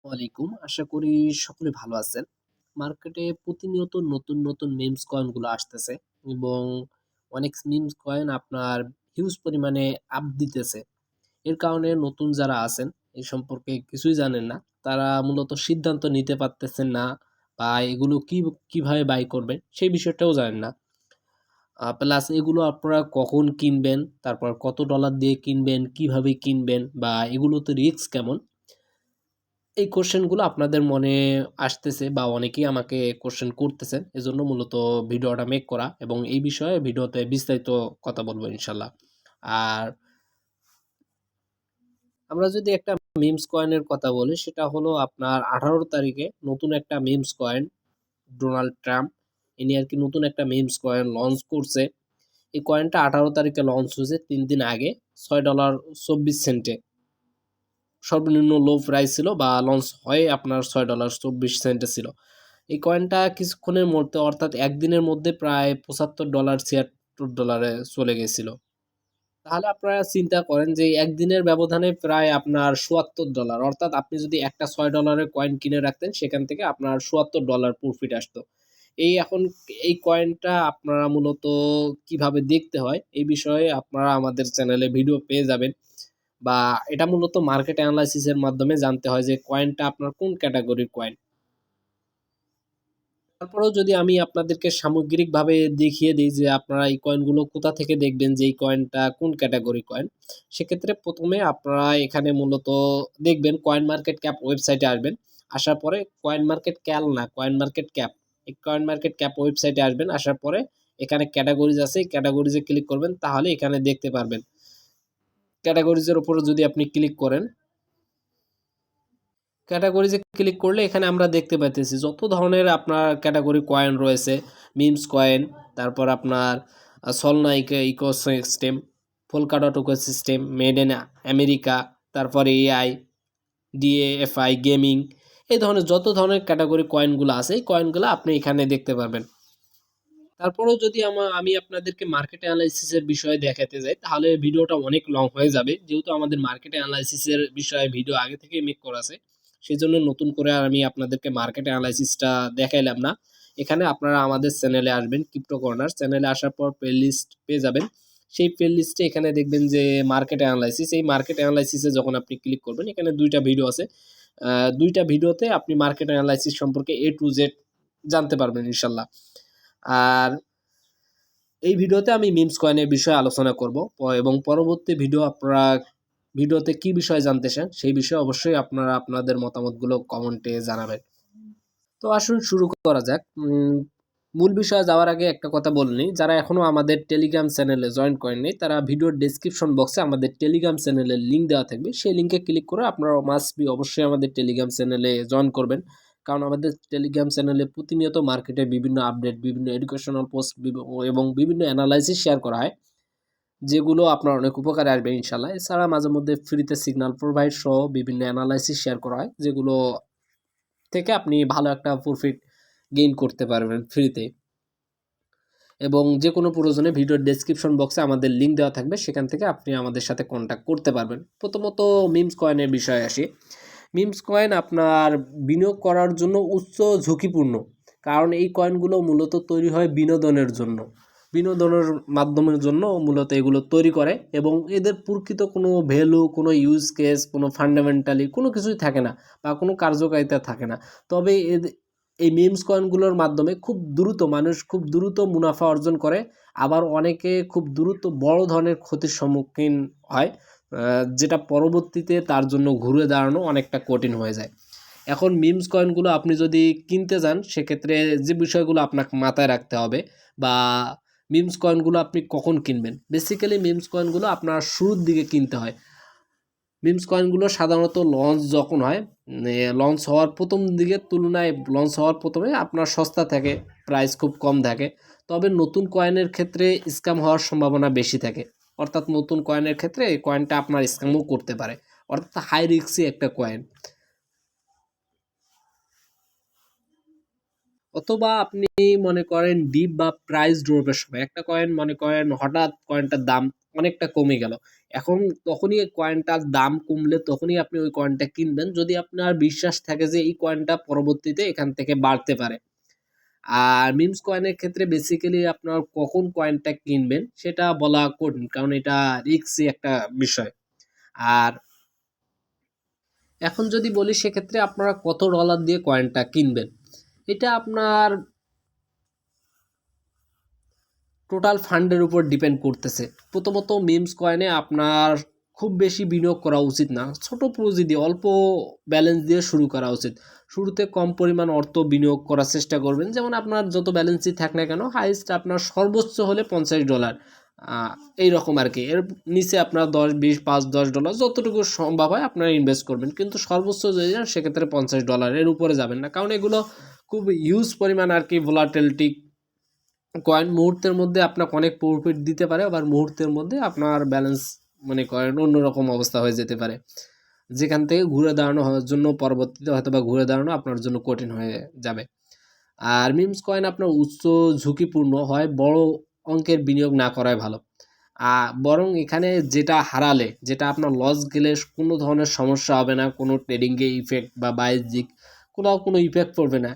ওয়ালাইকুম। আশা করি সকলে ভালো আছেন। মার্কেটে প্রতিনিয়ত নতুন মিমস কয়েন গুলো আসতেছে এবং অনেক মিমস কয়েন আপনার হিউজ পরিমাণে আপ দিতেছে। এর কারণে নতুন যারা আছেন এ সম্পর্কে কিছুই জানেন না। তারা মূলত সিদ্ধান্ত নিতে পারতেছেন না বা এগুলো কিভাবে বাই করবেন সেই বিষয়টাও জানেন না। প্লাস এগুলো আপনারা কখন কিনবেন, তারপর কত ডলার দিয়ে কিনবেন, কিভাবে কিনবেন বা এগুলোতে রিস্ক কেমন? এই কোশ্চেন গুলো আপনাদের মনে আসতেছে বা অনেকেই আমাকে কোশ্চেন করতেছেন। এজন্য মূলত ভিডিওটা মেক করা এবং এই বিষয়ে ভিডিওতে বিস্তারিত কথা বলবো ইনশাল্লাহ। আর আমরা যদি একটা মিমস কয়েনের কথা বলি সেটা হলো আপনার 18 তারিখে নতুন একটা মিমস কয়েন ডোনাল্ড ট্রাম্প ইনি আরকি নতুন একটা মিমস কয়েন লঞ্চ করছে। এই কয়েনটা 18 তারিখে লঞ্চ হয়েছে ৩ দিন আগে $৬.২৪ সর্বনিম্ন লো প্রাইস ছিল বা লঞ্চ হয় আপনার $৬.২৪ ছিল। এই কয়েনটা কিছুক্ষণের মধ্যে অর্থাৎ একদিনের মধ্যে প্রায় $৭৫ $৭৬ চলে গেছিল। তাহলে আপনারা চিন্তা করেন যে একদিনের ব্যবধানে প্রায় আপনার $৭৪ অর্থাৎ আপনি যদি একটা $৬ কয়েন কিনে রাখতেন সেখান থেকে আপনার $৭৪ প্রফিট আসতো। এখন এই কয়েনটা আপনারা মূলত কিভাবে দেখতে হয় এই বিষয়ে আপনারা আমাদের চ্যানেলে ভিডিও পেয়ে যাবেন। বা এটা মূলত মার্কেট এনালাইসিস এর মাধ্যমে জানতে হয় যে কয়েনটা আপনার কোন ক্যাটেগরির কয়েন। তারপরেও যদি আমি আপনাদেরকে সামগ্রিকভাবে দেখিয়ে দিই যে আপনারা এই কয়েনগুলো কোথা থেকে দেখবেন যে এই কয়েনটা কোন ক্যাটেগরি কয়েন। সেক্ষেত্রে ১ম এ আপনারা এখানে মূলত দেখবেন কয়েন মার্কেট ক্যাপ ওয়েবসাইটে আসবেন। আসার পরে কয়েন মার্কেট ক্যাল না, কয়েন মার্কেট ক্যাপ। এই কয়েন মার্কেট ক্যাপ ওয়েবসাইটে আসবেন। আসার পরে এখানে ক্যাটেগরিজ আছে, ক্যাটেগরিজ এ ক্লিক করবেন তাহলে এখানে দেখতে পারবেন। ক্যাটেগরিজ এর উপরে যদি আপনি ক্লিক করেন ক্যাটাগরিজে ক্লিক করলে এখানে আমরা দেখতে পাইতেছি যত ধরনের আপনার ক্যাটাগরি কয়েন রয়েছে, মিমস কয়েন, তারপর আপনার Solana ecosystem, Polkadot ecosystem, made in America, তারপরে এআই, ডিএএফআই গেমিং, এই ধরনের যত ধরনের ক্যাটাগরি কয়েনগুলো আছে এই কয়েনগুলো আপনি এখানে দেখতে পারবেন। তারপরেও যদি আমি আপনাদেরকে মার্কেট অ্যানালাইসিস এর বিষয়ে দেখাতে যাই তাহলে ভিডিওটা অনেক লং হয়ে যাবে। যেহেতু আমাদের মার্কেট অ্যানালাইসিস এর বিষয়ে ভিডিও আগে থেকেই মেক করা আছে। সেজন্য নতুন করে আর আমি আপনাদেরকে মার্কেট অ্যানালাইসিসটা দেখাইলাম না। এখানে আপনারা আমাদের চ্যানেলে আসবেন ক্রিপ্টো কর্নার। চ্যানেলে আসার পর প্লেলিস্ট পেয়ে যাবেন। সেই প্লেলিস্টে এখানে দেখবেন যে মার্কেট অ্যানালাইসিস। এই মার্কেট অ্যানালাইসিস এ যখন আপনি ক্লিক করবেন এখানে ২ টা ভিডিও আছে। ২ টা ভিডিওতে আপনি মার্কেট অ্যানালাইসিস সম্পর্কে A to Z জানতে পারবেন ইনশাআল্লাহ। আর এই ভিডিওতে আমি মিমস কয়েনের বিষয়ে আলোচনা করব এবং পরবর্তী ভিডিওতে কি বিষয় জানতে চান সেই বিষয়ে অবশ্যই আপনারা আপনাদের মতামতগুলো কমেন্টে জানাবেন। তো আসুন শুরু করা যাক। মূল বিষয়ে যাওয়ার আগে একটা কথা বলে নিই, যারা এখনো আমাদের টেলিগ্রাম চ্যানেলে জয়েন করেননি তারা ভিডিওর ডেসক্রিপশন বক্সে আমাদের টেলিগ্রাম চ্যানেলের লিঙ্ক দেওয়া থাকবে। সেই লিঙ্কে ক্লিক করে আপনারা মাস্ট বি অবশ্যই আমাদের টেলিগ্রাম চ্যানেলে জয়েন করবেন। কারণ আমাদের টেলিগ্রাম চ্যানেলে প্রতিনিয়ত মার্কেটের বিভিন্ন আপডেট, বিভিন্ন এডুকেশনাল পোস্ট এবং বিভিন্ন অ্যানালাইসিস শেয়ার করা হয়, যেগুলো আপনার অনেক উপকারে আসবে ইনশাআল্লাহ। এছাড়া মাঝে মধ্যে ফ্রিতে সিগন্যাল প্রোভাইড সহ বিভিন্ন অ্যানালাইসিস শেয়ার করা হয়, যেগুলো থেকে আপনি ভালো একটা প্রফিট গেইন করতে পারবেন ফ্রিতে। এবং যে কোনো প্রয়োজনে ভিডিওর ডেসক্রিপশন বক্সে আমাদের লিঙ্ক দেওয়া থাকবে, সেখান থেকে আপনি আমাদের সাথে কন্ট্যাক্ট করতে পারবেন। প্রথমত মিমস কয়েনের বিষয়ে আসি। মিমস কয়েন আপনার বিনিয়োগ করার জন্য উচ্চ ঝুঁকিপূর্ণ, কারণ এই কয়েনগুলো মূলত তৈরি হয় বিনোদনের জন্য। বিনোদনের মাধ্যমের জন্য মূলত এগুলো তৈরি করে এবং এদের প্রকৃত কোনো ভ্যালু, কোনো ইউজ কেস, কোনো ফান্ডামেন্টালি কোনো কিছুই থাকে না বা কোনো কার্যকারিতা থাকে না। তবে এই মিমস কয়েনগুলোর মাধ্যমে মানুষ খুব দ্রুত মুনাফা অর্জন করে, আবার অনেকে খুব দ্রুত বড় ধরনের ক্ষতির সম্মুখীন হয়, যেটা পরবর্তীতে তার জন্য ঘুরে দাঁড়ানো অনেকটা কঠিন হয়ে যায়। এখন মিমস কয়েনগুলো আপনি যদি কিনতে যান সেক্ষেত্রে যে বিষয়গুলো আপনাকে মাথায় রাখতে হবে, বা মিমস কয়েনগুলো আপনি কখন কিনবেন। বেসিক্যালি মিমস কয়েনগুলো আপনার শুরুর দিকে কিনতে হয়। মিমস কয়েনগুলো সাধারণত লঞ্চ যখন হয়, লঞ্চ হওয়ার প্রথম দিকের তুলনায় লঞ্চ হওয়ার প্রথমে আপনার সস্তা থাকে, প্রাইস খুব কম থাকে। তবে নতুন কয়েনের ক্ষেত্রে স্ক্যাম হওয়ার সম্ভাবনা বেশি থাকে। অর্থাৎ নতুন কয়েনের ক্ষেত্রে এই কয়েনটা আপনার স্ক্যামও করতে পারে, অর্থাৎ হাই রিস্কি একটা কয়েন। অথবা আপনি মনে করেন ডিপ বা প্রাইস ড্রপের সময় একটা কয়েন মনে করেন হঠাৎ কয়েনটার দাম অনেকটা কমে গেল। এখন তখনই এই কয়েনটার দাম কমলে তখনই আপনি ওই কয়েনটা কিনবেন যদি আপনার বিশ্বাস থাকে যে এই কয়েনটা পরবর্তীতে এখান থেকে বাড়তে পারে। আর মিমস কয়েনের ক্ষেত্রে বেসিক্যালি আপনার কখন কয়েনটা কিনবেন সেটা বলা কঠিন। কারণ এটা রিস্কি একটা বিষয়। আর এখন যদি বলি সেক্ষেত্রে আপনারা কত ডলার দিয়ে কয়েনটা কিনবেন? এটা আপনার টোটাল ফান্ডের উপর ডিপেন্ড করতেছে। প্রথমত মিমস কয়েনে আপনার খুব বেশি বিনিয়োগ করা উচিত না। ছোট পুঁজি দিয়ে অল্প ব্যালেন্স দিয়ে শুরু করা উচিত। শুরুতে কম পরিমাণ অর্থ বিনিয়োগ করার চেষ্টা করবেন। যেমন আপনার যত ব্যালেন্সই থাক না কেন হাইয়েস্ট আপনার সর্বোচ্চ হলে $50 এইরকম আরকি। এর নিচে আপনার 10, 20, $5, $10 যতটুকু সম্ভব হয় আপনারা ইনভেস্ট করবেন। কিন্তু সর্বোচ্চ যদি যান সেক্ষেত্রে $50 এর উপরে যাবেন না। কারণ এগুলো খুব হিউজ পরিমাণ আরকি ভোলাটিলিটি কয়েন মুহূর্তের মধ্যে আপনাকে অনেক প্রফিট দিতে পারে আবার মুহূর্তের মধ্যে আপনার ব্যালেন্স মনে করেন অন্যরকম অবস্থা হয়ে যেতে পারে যেখান থেকে ঘুরে দাঁড়ানো হওয়ার জন্য পরবর্তীতে হয়তো বা ঘুরে দাঁড়ানো আপনার জন্য কঠিন হয়ে যাবে। আর মিমস কয়েন আপনার উচ্চ ঝুঁকিপূর্ণ হয় বড় অঙ্কের বিনিয়োগ না করাই ভালো। বরং এখানে যেটা হারালে যেটা আপনার লস গেলে কোনো ধরনের সমস্যা হবে না, কোনো ট্রেডিংয়ে ইফেক্ট বা বাণিজ্যিক কোনো ইফেক্ট পড়বে না।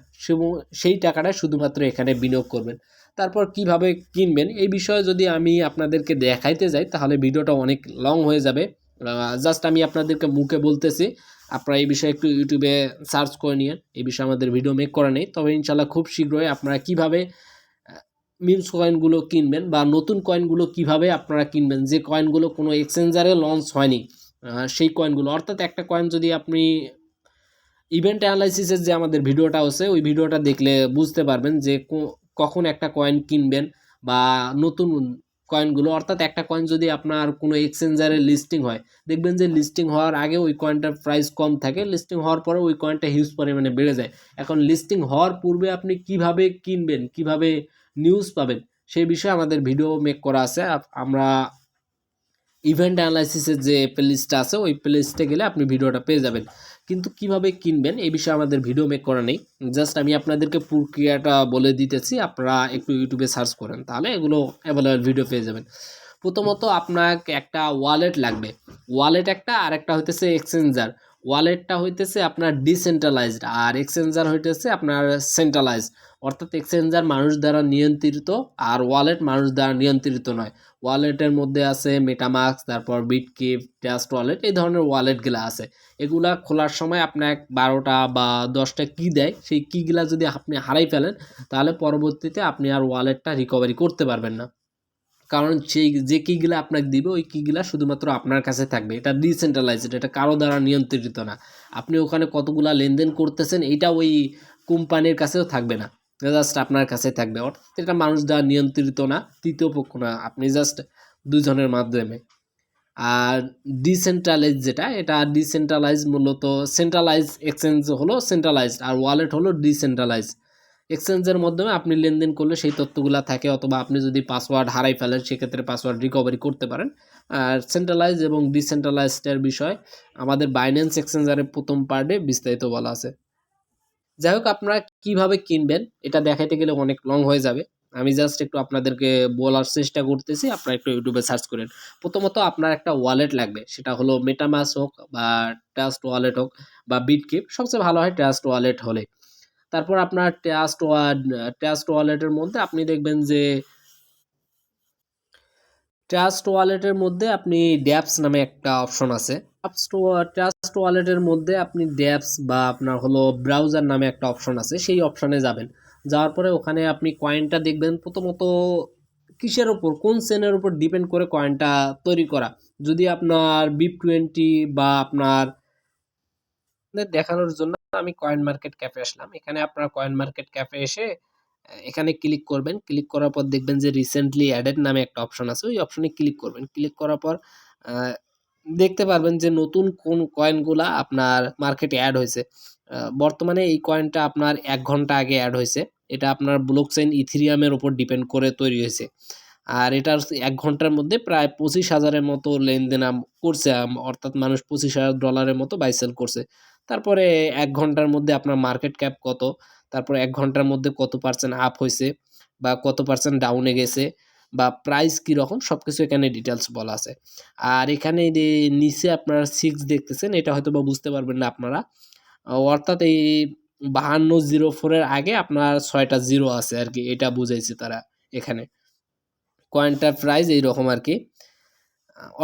সেই টাকাটা শুধুমাত্র এখানে বিনিয়োগ করবেন। তারপর কিভাবে কিনবেন এই বিষয়ে যদি আমি আপনাদেরকে দেখাইতে যাই তাহলে ভিডিওটা অনেক লং হয়ে যাবে। জাস্ট আমি আপনাদেরকে মুখে বলতেছি। আপনারা এই বিষয়ে একটু ইউটিউবে সার্চ করে নিয়েন। এই বিষয়ে আমাদের ভিডিও মেক করা নেই। তবে ইনশাআল্লাহ খুব শীঘ্রই আপনারা কিভাবে মিমস কয়েনগুলো কিনবেন বা নতুন কয়েনগুলো কিভাবে আপনারা কিনবেন যে কয়েনগুলো কোনো এক্সচেঞ্জারে লঞ্চ হয়নি সেই কয়েনগুলো অর্থাৎ একটা কয়েন যদি আপনি ইভেন্ট অ্যানালাইসিসের যে আমাদের ভিডিওটা আছে ওই ভিডিওটা দেখলে বুঝতে পারবেন যে কখন একটা কয়েন কিনবেন বা নতুন কয়েনগুলো অর্থাৎ একটা কয়েন যদি আপনার কোনো এক্সচেঞ্জারে লিস্টিং হয় দেখবেন যে লিস্টিং হওয়ার আগে ওই কয়েনটার প্রাইস কম থাকে লিস্টিং হওয়ার পরে ওই কয়েনটা হিউজ পরিমাণে বেড়ে যায়। এখন লিস্টিং হওয়ার পূর্বে আপনি কিভাবে কিনবেন কিভাবে নিউজ পাবেন সেই বিষয়ে আমাদের ভিডিও মেক করা আছে। আমরা ইভেন্ট অ্যানালাইসিসের যে প্লেলিস্টটা আছে ওই প্লেলিস্টে গেলে আপনি ভিডিওটা পেয়ে যাবেন। কিন্তু কিভাবে কিনবেন এই বিষয়ে আমাদের ভিডিও মেক করা নেই। জাস্ট আমি আপনাদেরকে প্রক্রিয়াটা বলে দিতেছি। আপনারা একটু ইউটিউবে সার্চ করেন তাহলে এগুলো অ্যাভেলেবল ভিডিও পেয়ে যাবেন। প্রথমত আপনাকে একটা ওয়ালেট লাগবে। ওয়ালেট একটা আর একটা হইতেছে এক্সচেঞ্জার। ওয়ালেটটা হইতেছে আপনার ডিসেন্ট্রালাইজড আর এক্সচেঞ্জার হইতেছে আপনার সেন্ট্রালাইজড। অর্থাৎ এক্সচেঞ্জার মানুষ দ্বারা নিয়ন্ত্রিত আর ওয়ালেট মানুষ দ্বারা নিয়ন্ত্রিত নয়। ওয়ালেটের মধ্যে আছে মেটামাস্ক তারপর বিটকিপ ট্রাস্ট ওয়ালেট এই ধরনের ওয়ালেটগুলো আছে। এগুলা খোলার সময় আপনার 12টা বা 10টা কি দেয় সেই কিগুলা যদি আপনি হারাই ফেলেন তাহলে পরবর্তীতে আপনি আর ওয়ালেটটা রিকভারি করতে পারবেন না। কারণ সেই যে কিগুলা আপনাকে দিবে ওই কিগুলা শুধুমাত্র আপনার কাছে থাকবে। এটা ডিসেন্ট্রালাইজড এটা কারো দ্বারা নিয়ন্ত্রিত না। আপনি ওখানে কতগুলা লেনদেন করতেছেন এইটা ওই কোম্পানির কাছেও থাকবে না। জাস্ট আপনার কাছে থাকবে। অর্থাৎ এটা মানুষ দ্বারা নিয়ন্ত্রিত না, তৃতীয় পক্ষ না। আপনি জাস্ট দুজনের মাধ্যমে। আর ডিসেন্ট্রালাইজ যেটা এটা ডিসেন্ট্রালাইজ মূলত সেন্ট্রালাইজ এক্সচেঞ্জ হলো সেন্ট্রালাইজড আর ওয়ালেট হলো ডিসেন্ট্রালাইজ। এক্সচেঞ্জের মাধ্যমে আপনি লেনদেন করলে সেই তথ্যগুলা থাকে অথবা আপনি যদি পাসওয়ার্ড হারাই ফেলেন সেক্ষেত্রে পাসওয়ার্ড রিকভারি করতে পারেন। আর সেন্ট্রালাইজ এবং ডিসেন্ট্রালাইজডের বিষয় আমাদের বাইন্যান্স এক্সচেঞ্জারের প্রথম পার্টে বিস্তারিত বলা আছে। যাই হোক আপনারা কিভাবে কিনবেন এটা দেখাইতে গেলে অনেক লং হয়ে যাবে। আমি জাস্ট একটু আপনাদেরকে বলার চেষ্টা করতেছি। আপনারা একটু ইউটিউবে সার্চ করেন। প্রথমত আপনার একটা ওয়ালেট লাগবে। সেটা হলো মেটামাস্ক হোক বা ট্রাস্ট ওয়ালেট হোক বা বিটকিপ সবচেয়ে ভালো হয় ট্রাস্ট ওয়ালেট হলে। তারপর আপনার ট্রাস্ট ওয়ালেটের মধ্যে আপনি দেখবেন যে ট্রাস্ট ওয়ালেটের মধ্যে আপনি ড্যাপস নামে একটা অপশন আছে। ট্রাস্ট ওয়ালেটের মধ্যে আপনি ড্যাপস বা আপনার হলো ব্রাউজার নামে একটা অপশন আছে সেই অপশনে যাবেন। যাওয়ার পরে ওখানে আপনি কয়েনটা দেখবেন প্রথমত কিসের উপর কোন চেনের উপর ডিপেন্ড করে কয়েনটা তৈরি করা। যদি আপনার BIP20 বা আপনার দেখানোর জন্য আমি কয়েন মার্কেট ক্যাফে আসলাম। এখানে আপনার কয়েন মার্কেট ক্যাফে এসে এখানে ক্লিক করবেন। ক্লিক করার পর দেখবেন যে রিসেন্টলি অ্যাডেড নামে একটা অপশন আছে। ওই অপশনে ক্লিক করবেন। ক্লিক করার পর আ দেখতে পারবেন যে নতুন কোন কয়েনগুলা আপনার মার্কেটে এড হইছে। বর্তমানে এই কয়েনটা আপনার ১ ঘন্টা আগে এড হইছে। এটা আপনার ব্লকচেইন ইথেরিয়ামের উপর ডিপেন্ড করে তৈরি হইছে। আর এটার ১ ঘন্টার মধ্যে প্রায় ২৫,০০০ এর মতো লেনদেন করছে অর্থাৎ মানুষ $২৫,০০০ এর মতো বাই সেল করছে। তারপরে ১ ঘন্টার মধ্যে আপনার মার্কেট ক্যাপ কত, তারপর ১ ঘন্টার মধ্যে কত পার্সেন্ট আপ হইছে বা কত পার্সেন্ট ডাউনে গেছে বা প্রাইস কীরকম সব কিছু এখানে ডিটেলস বলা আছে। আর এখানে যে নিচে আপনারা 6 দেখতেছেন, এটা হয়তো বা বুঝতে পারবেন না আপনারা, অর্থাৎ এই 5204 এর আগে আপনার 6টা জিরো আছে আর কি, এটা বুঝাইছে তারা এখানে। কয়েনটার প্রাইস এইরকম আর কি।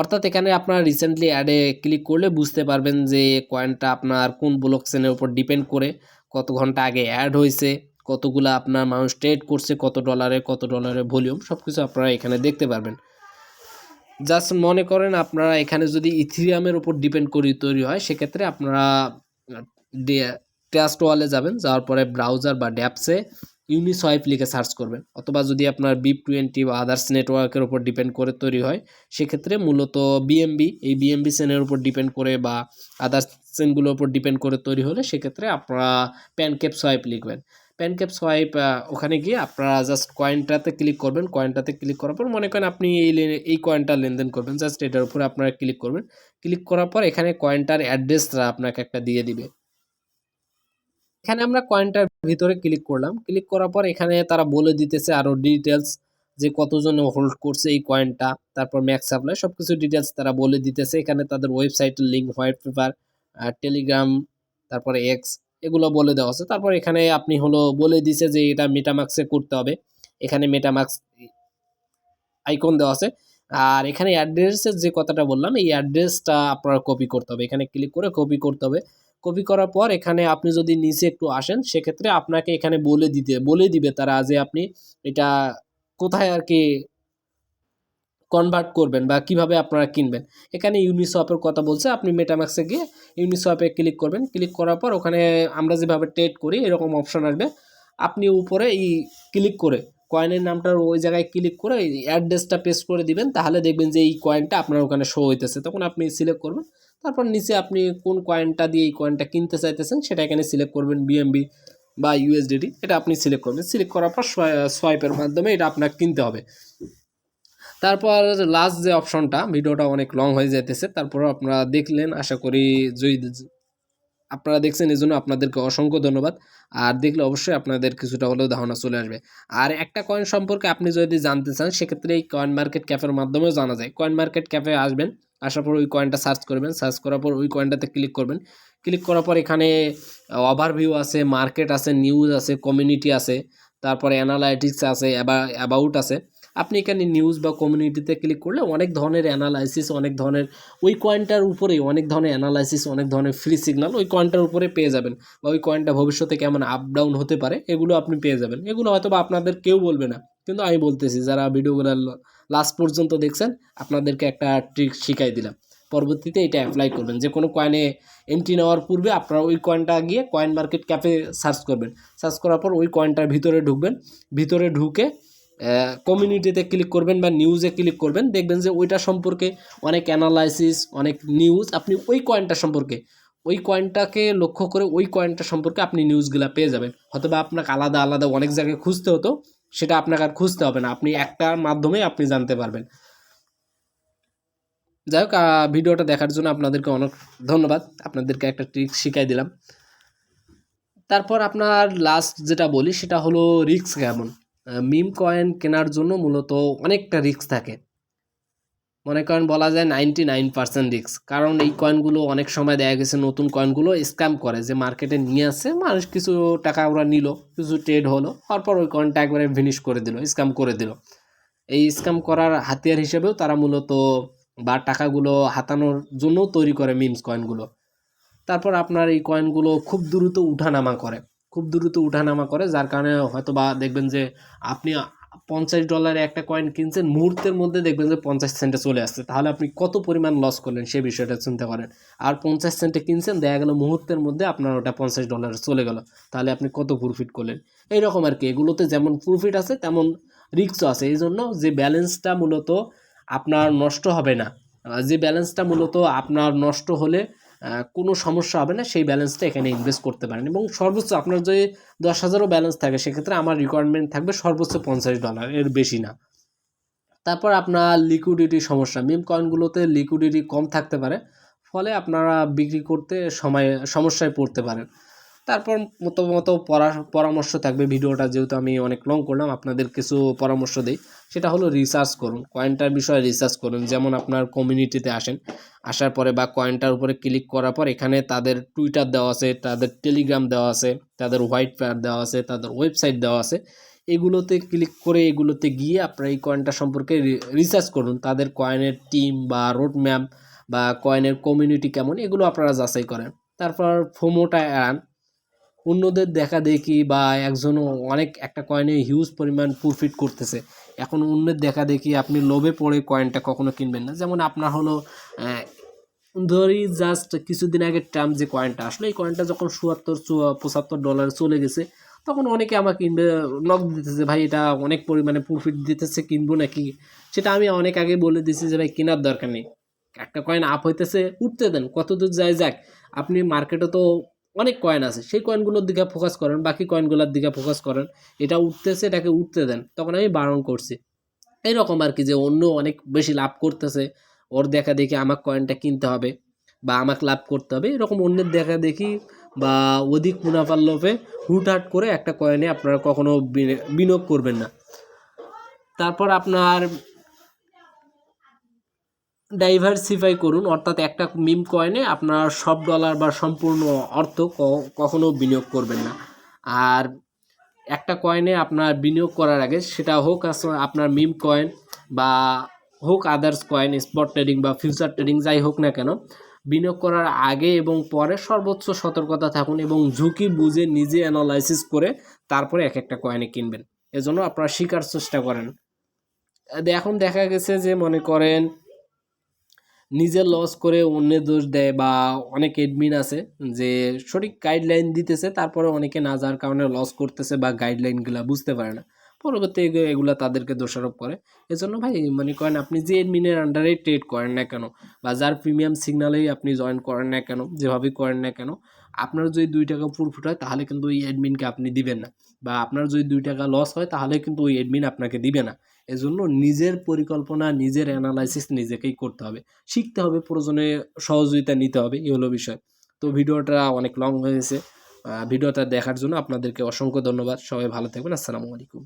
অর্থাৎ এখানে আপনার রিসেন্টলি অ্যাডে ক্লিক করলে বুঝতে পারবেন যে কয়েনটা আপনার কোন ব্লক চেনের উপর ডিপেন্ড করে, কত ঘন্টা আগে অ্যাড হয়েছে, কতগুলা আপনার মানুষ ট্রেড করছে, কত ডলারের ভলিউম, সব কিছু আপনারা এখানে দেখতে পারবেন। জাস্ট মনে করেন আপনারা এখানে যদি ইথিরিয়ামের উপর ডিপেন্ড করে তৈরি হয়, সেক্ষেত্রে আপনারা ট্রাস্ট ওয়ালে যাবেন, যাওয়ার পরে ব্রাউজার বা ড্যাপসে ইউনিসোয়াইপ লিখে সার্চ করবেন। অথবা যদি আপনার BIP20 বা আদার্স নেটওয়ার্কের উপর ডিপেন্ড করে তৈরি হয়, সেক্ষেত্রে মূলত বিএমবি, এই বিএমবি চেনের উপর ডিপেন্ড করে বা আদার্স চেনগুলোর উপর ডিপেন্ড করে তৈরি হলে সেক্ষেত্রে আপনারা প্যানকেপ সোয়াইপ লিখবেন। প্যানকেপ সোয়াইপ, ওখানে গিয়ে আপনারা জাস্ট কয়েনটাতে ক্লিক করবেন। কয়েনটাতে ক্লিক করার পর মনে করেন আপনি এই কয়েনটা লেনদেন করবেন, জাস্ট এটার উপরে আপনারা ক্লিক করবেন। ক্লিক করার পর এখানে কয়েনটার অ্যাড্রেসটা আপনাকে একটা দিয়ে দিবে। এখানে আমরা কয়েনটার ভিতরে ক্লিক করলাম। ক্লিক করার পর এখানে তারা বলে দিতেছে আরও ডিটেলস, যে কতজন হোল্ড করছে এই কয়েনটা, তারপর ম্যাক্স সাপ্লাই, সব কিছু ডিটেলস তারা বলে দিতেছে। এখানে তাদের ওয়েবসাইটের লিঙ্ক, হোয়াইট পেপার, টেলিগ্রাম, তারপরে এক্স, এগুলো বলে দেওয়া আছে। তারপর এখানে আপনি হলো বলে দিছে যে এটা মেটামাক্সে করতে হবে, এখানে মেটামাক্স আইকন দেওয়া আছে। আর এখানে অ্যাড্রেসের যে কথাটা বললাম, এই অ্যাড্রেসটা আপনারা কপি করতে হবে, এখানে ক্লিক করে কপি করতে হবে। কপি করার পর এখানে আপনি যদি নিচে একটু আসেন, সেক্ষেত্রে আপনাকে এখানে বলে দিবে তারা যে আপনি এটা কোথায় আর কি কনভার্ট করবেন বা কিভাবে আপনারা কিনবেন। এখানে ইউনিসোয়াপের কথা বলছে, আপনি মেটাম্যাক্সে গিয়ে ইউনিসোয়াপে ক্লিক করবেন। ক্লিক করার পর ওখানে আমরা যেভাবে ট্রেড করি এরকম অপশন আসবে। আপনি উপরে এই ক্লিক করে কয়েনের নামটার ওই জায়গায় ক্লিক করে অ্যাড্রেসটা পেস্ট করে দিবেন, তাহলে দেখবেন যে এই কয়েনটা আপনার ওখানে শো হইতেছে। তখন আপনি সিলেক্ট করবেন, তারপর নিচে আপনি কোন কয়েনটা দিয়ে এই কয়েনটা কিনতে চাইতেছেন সেটা এখানে সিলেক্ট করবেন, বিএমবি বা ইউএসডিটি, এটা আপনি সিলেক্ট করবেন। সিলেক্ট করার পর সোয়াইপের মাধ্যমে এটা আপনার কিনতে হবে। তারপর লাস্ট যে অপশনটা, ভিডিওটা অনেক লং হয়ে যেতেছে, তারপর আপনারা দেখলেন, আশা করি আপনারা দেখছেন, এই জন্য আপনাদেরকে অসংখ্য ধন্যবাদ। আর দেখলে অবশ্যই আপনাদের কিছুটা হলেও ধারণা চলে আসবে। আর একটা কয়েন সম্পর্কে আপনি যদি জানতে চান, সেক্ষেত্রে এই কয়েন মার্কেট ক্যাফের মাধ্যমেও জানা যায়। কয়েন মার্কেট ক্যাফে আসবেন, আসার পর ওই কয়েনটা সার্চ করবেন, সার্চ করার পর ওই কয়েনটাতে ক্লিক করবেন। ক্লিক করার পর এখানে ওভারভিউ আছে, মার্কেট আছে, নিউজ আছে, কমিউনিটি আছে, তারপরে অ্যানালাইটিক্স আছে, অ্যাবাউট আছে। আপনি এখানে নিউজ বা কমিউনিটিতে ক্লিক করলে অনেক ধরনের অ্যানালাইসিস, অনেক ধরনের ওই কয়েনটার উপরেই অনেক ধরনের অ্যানালাইসিস, অনেক ধরনের ফ্রি সিগন্যাল ওই কয়েনটার উপরে পেয়ে যাবেন, বা ওই কয়েনটা ভবিষ্যতে কেমন আপ ডাউন হতে পারে এগুলো আপনি পেয়ে যাবেন। এগুলো হয়তো বা আপনাদের কেউ বলবে না, কিন্তু আমি বলতেছি, যারা ভিডিওগুলো লাস্ট পর্যন্ত দেখছেন, আপনাদেরকে একটা ট্রিক শিখাই দিলাম। পরবর্তীতে এটা অ্যাপ্লাই করবেন, যে কোনো কয়েনে এন্ট্রি নেওয়ার পূর্বে আপনারা ওই কয়েনটা গিয়ে কয়েন মার্কেট ক্যাফে সার্চ করবেন। সার্চ করার পর ওই কয়েনটার ভিতরে ঢুকবেন, ভিতরে ঢুকে কমিউনিটিতে ক্লিক করবেন বা নিউজে ক্লিক করবেন। দেখবেন যে ওইটা সম্পর্কে অনেক অ্যানালাইসিস, অনেক নিউজ, আপনি ওই কয়েনটা সম্পর্কে, ওই কয়েনটাকে লক্ষ্য করে ওই কয়েনটা সম্পর্কে আপনি নিউজগুলো পেয়ে যাবেন। হয়তো বা আপনাকে আলাদা আলাদা অনেক জায়গায় খুঁজতে হতো, সেটা আপনাকে আর খুঁজতে হবে না, আপনি একটার মাধ্যমে আপনি জানতে পারবেন। যাই হোক, ভিডিওটা দেখার জন্য আপনাদেরকে অনেক ধন্যবাদ, আপনাদেরকে একটা ট্রিক শিখাই দিলাম। তারপর আপনার লাস্ট যেটা বলি সেটা হলো রিস্ক কেমন। মিম কয়েন কেনার জন্য মূলত অনেকটা রিস্ক থাকে, মনে করেন বলা যায় 99% রিস্ক। কারণ এই কয়েনগুলো অনেক সময় দেখা গেছে নতুন কয়েনগুলো স্ক্যাম করে, যে মার্কেটে নিয়ে আসে মানুষ, কিছু টাকা ওরা নিল, কিছু ট্রেড হলো, তারপর ওই কয়েনটা একবারে ফিনিশ করে দিল, স্ক্যাম করে দিল। এই স্ক্যাম করার হাতিয়ার হিসেবেও তারা মূলত, বা টাকাগুলো হাতানোর জন্যও তৈরি করে মিমস কয়েনগুলো। তারপর আপনার এই কয়েনগুলো খুব দ্রুত উঠানামা করে, খুব দ্রুত উঠানামা করে, যার কারণে হয়তো বা দেখবেন যে আপনি $50 একটা কয়েন কিনছেন, মুহূর্তের মধ্যে দেখবেন যে 50 সেন্টে চলে আসছে, তাহলে আপনি কত পরিমাণ লস করলেন সে বিষয়টা চিন্তা করেন। আর 50 সেন্টে কিনছেন, দেখা গেল মুহূর্তের মধ্যে আপনার ওটা $50 চলে গেল, তাহলে আপনি কত প্রফিট করলেন। এইরকম আর কি, এগুলোতে যেমন প্রফিট আছে তেমন রিস্কও আছে। এই জন্য যে ব্যালেন্সটা মূলত আপনার নষ্ট হবে না, যে ব্যালেন্সটা মূলত আপনার নষ্ট হলে কোনো সমস্যা হবে না, সেই ব্যালেন্সটা এখানে ইনভেস্ট করতে পারেন। এবং সর্বোচ্চ আপনার যদি 10,000ও ব্যালেন্স থাকে, সেক্ষেত্রে আমার রিকোয়ারমেন্ট থাকবে সর্বোচ্চ $50, এর বেশি না। তারপর আপনার লিকুইডিটি সমস্যা, মিম কয়েনগুলোতে লিকুইডিটি কম থাকতে পারে, ফলে আপনারা বিক্রি করতে সমস্যায় পড়তে পারেন। তারপর মতো পরামর্শ থাকবে। ভিডিওটা যেহেতু আমি অনেক লং করলাম, আপনাদের কিছু পরামর্শ দিই। সেটা হলো রিসার্চ করুন, কয়েনটার বিষয়ে রিসার্চ করুন। যেমন আপনার কমিউনিটিতে আসার পরে বা কয়েনটার উপরে ক্লিক করার পর এখানে তাদের টুইটার দেওয়া আছে, তাদের টেলিগ্রাম দেওয়া আছে, তাদের হোয়াইট পেপার দেওয়া আছে, তাদের ওয়েবসাইট দেওয়া আছে। এগুলোতে ক্লিক করে এগুলোতে গিয়ে আপনারা এই কয়েনটা সম্পর্কে রিসার্চ করুন। তাদের কয়েনের টিম বা রোড ম্যাপ বা কয়েনের কমিউনিটি কেমন, এগুলো আপনারা যাচাই করেন। তারপর ফোমোটা এড়ান। অন্যদের দেখা দেখি বা একজনও অনেক একটা কয়েনে হিউজ পরিমাণ প্রফিট করতেছে, এখন অন্যের দেখা দেখি আপনি লোভে পড়ে কয়েনটা কখনো কিনবেন না। যেমন আপনার হলো ধরি জাস্ট কিছুদিন আগে ট্রাম্প যে কয়েনটা আসলো, এই কয়েনটা যখন $75 চলে গেছে, তখন অনেকে আমাকে নক দিতেছে, ভাই এটা অনেক পরিমাণে প্রফিট দিতেছে, কিনবো নাকি? সেটা আমি অনেক আগে বলে দিছি যে ভাই কেনার দরকার নেই, একটা কয়েন আপ হইতেছে উঠতে দেন, কতদূর যায় যাক। আপনি মার্কেটে তো অনেক কয়েন আছে, সেই কয়েনগুলোর দিকে ফোকাস করেন, বাকি কয়েনগুলোর দিকে ফোকাস করেন। এটা উঠতেছে, এটাকে উঠতে দেন। তখন আমি বারণ করছি এইরকম আর কি, যে অন্য অনেক বেশি লাভ করতেছে, ওর দেখা দেখি আমার কয়েনটা কিনতে হবে বা আমাকে লাভ করতে হবে, এরকম অন্যের দেখা দেখি বা অধিক মুনাফার লোভে হুটহাট করে একটা কয়েনে আপনারা কখনো বিনিয়োগ করবেন না। তারপর আপনার ডাইভার্সিফাই করুন, অর্থাৎ একটা মিম কয়েনে আপনার সব ডলার বা সম্পূর্ণ অর্থ কখনো বিনিয়োগ করবেন না। আর একটা কয়েনে আপনার বিনিয়োগ করার আগে, সেটা হোক আপনার মিম কয়েন বা হোক আদার্স কয়েন, স্পট ট্রেডিং বা ফিউচার ট্রেডিং, যাই হোক না কেন, বিনিয়োগ করার আগে এবং পরে সর্বোচ্চ সতর্কতা থাকুন এবং ঝুঁকি বুঝে নিজে অ্যানালাইসিস করে তারপরে এক একটা কয়েনে কিনবেন। এজন্য আপনারা শেখার চেষ্টা করেন। এখন দেখা গেছে যে মনে করেন নিজে লস করে অন্যের দোষ দেয়, বা অনেক এডমিন আছে যে সঠিক গাইডলাইন দিতেছে, তারপরে অনেকে না যাওয়ার কারণে লস করতেছে বা গাইডলাইনগুলো বুঝতে পারে না, পরবর্তী এগুলা তাদেরকে দোষারোপ করে। এজন্য ভাই মনে করেন আপনি যে এডমিনের আন্ডারে ট্রেড করেন না কেন বা যার প্রিমিয়াম সিগনালেই আপনি জয়েন করেন না কেন, যেভাবেই করেন না কেন, আপনার যদি 2 টাকা প্রফিট হয় তাহলে কিন্তু ওই এডমিনকে আপনি দিবেন না, বা আপনার যদি 2 টাকা লস হয় তাহলে কিন্তু ওই এডমিন আপনাকে দিবে না। এজন্য নিজের পরিকল্পনা, নিজের অ্যানালাইসিস নিজেকেই করতে হবে, শিখতে হবে, প্রয়োজনে সহযোগিতা নিতে হবে, এই হলো বিষয়। তো ভিডিওটা অনেক লং হয়েছে, ভিডিওটা দেখার জন্য আপনাদেরকে অসংখ্য ধন্যবাদ। সবাই ভালো থাকবেন। আসসালামু আলাইকুম।